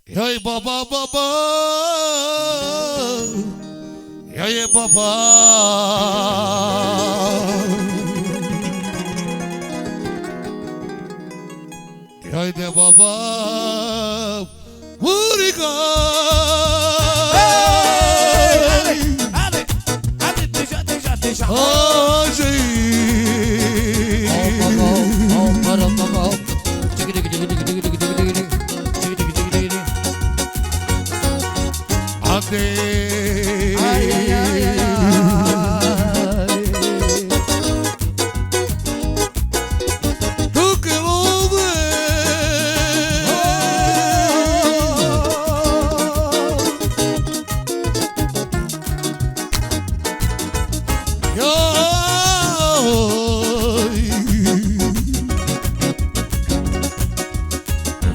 Hey baba baba, hey baba, hey de baba, Murica. Deixa. Oh, gente. Ade. Ai, ai, ai, ai, ai. Tu que lo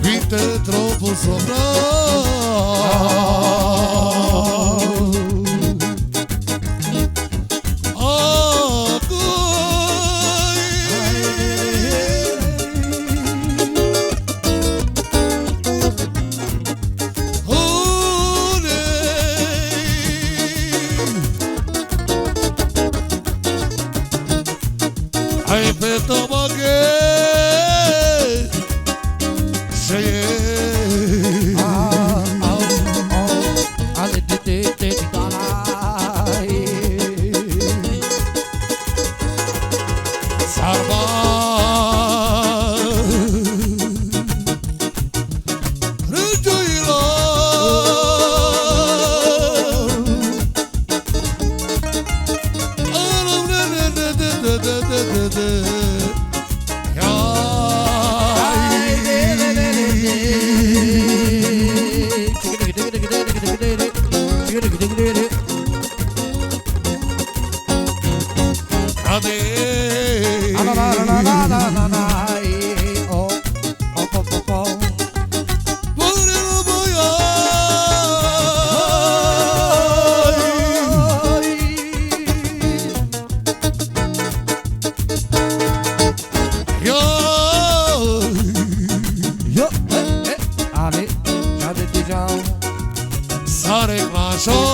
vite troppo sopra. Ai peto boge Sheye Sarba Rujoilo Sare clașo